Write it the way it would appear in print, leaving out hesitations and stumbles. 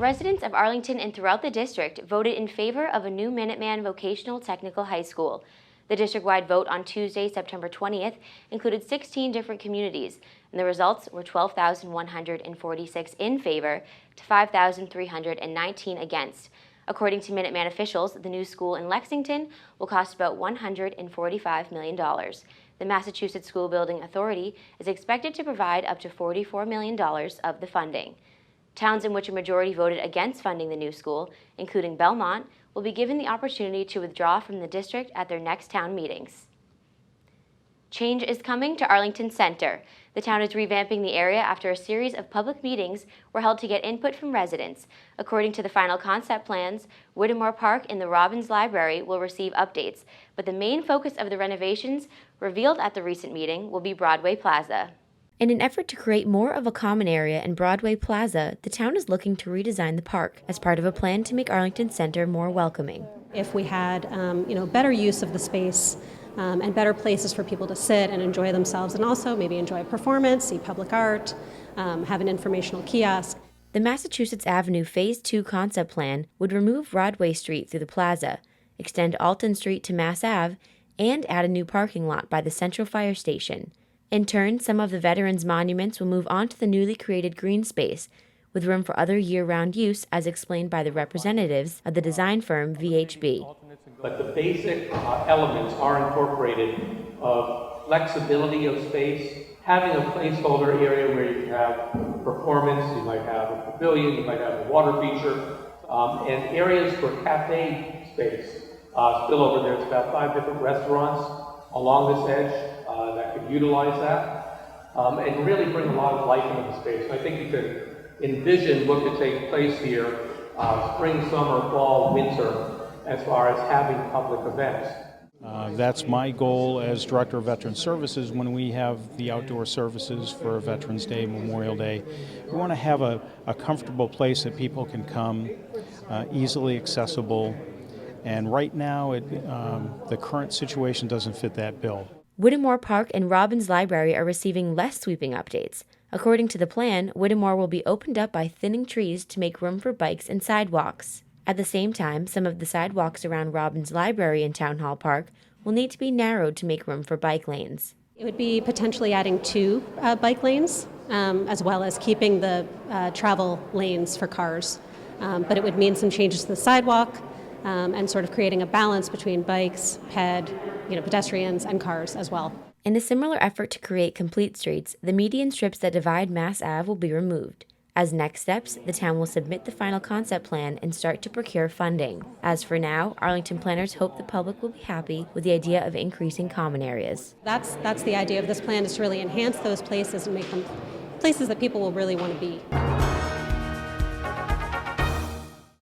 Residents of Arlington and throughout the district voted in favor of a new Minuteman Vocational Technical High School. The district-wide vote on Tuesday, September 20th, included 16 different communities, and the results were 12,146 in favor to 5,319 against. According to Minuteman officials, the new school in Lexington will cost about $145 million. The Massachusetts School Building Authority is expected to provide up to $44 million of the funding. Towns in which a majority voted against funding the new school, including Belmont, will be given the opportunity to withdraw from the district at their next town meetings. Change is coming to Arlington Center. The town is revamping the area after a series of public meetings were held to get input from residents. According to the final concept plans, Whittemore Park and the Robbins Library will receive updates, but the main focus of the renovations revealed at the recent meeting will be Broadway Plaza. In an effort to create more of a common area in Broadway Plaza, the town is looking to redesign the park as part of a plan to make Arlington Center more welcoming. If we had better use of the space and better places for people to sit and enjoy themselves, and also maybe enjoy a performance, see public art, have an informational kiosk. The Massachusetts Avenue Phase II concept plan would remove Broadway Street through the plaza, extend Alton Street to Mass Ave, and add a new parking lot by the Central Fire Station. In turn, some of the veterans' monuments will move onto the newly created green space, with room for other year-round use, as explained by the representatives of the design firm VHB. But the basic elements are incorporated of flexibility of space, having a placeholder area where you can have performance, you might have a pavilion, you might have a water feature, and areas for cafe space. Still over there, it's about 5 different restaurants along this edge that could utilize that and really bring a lot of life into the space. And I think you could envision what could take place here spring, summer, fall, winter, as far as having public events. That's my goal as Director of Veteran Services when we have the outdoor services for Veterans Day, Memorial Day. We want to have a comfortable place that people can come, easily accessible, and right now the current situation doesn't fit that bill. Whittemore Park and Robbins Library are receiving less sweeping updates. According to the plan, Whittemore will be opened up by thinning trees to make room for bikes and sidewalks. At the same time, some of the sidewalks around Robbins Library and Town Hall Park will need to be narrowed to make room for bike lanes. It would be potentially adding 2 bike lanes, as well as keeping the travel lanes for cars. But it would mean some changes to the sidewalk and sort of creating a balance between bikes, pedestrians, and cars as well. In a similar effort to create complete streets, the median strips that divide Mass Ave will be removed. As next steps, the town will submit the final concept plan and start to procure funding. As for now, Arlington planners hope the public will be happy with the idea of increasing common areas. That's the idea of this plan, is to really enhance those places and make them places that people will really want to be.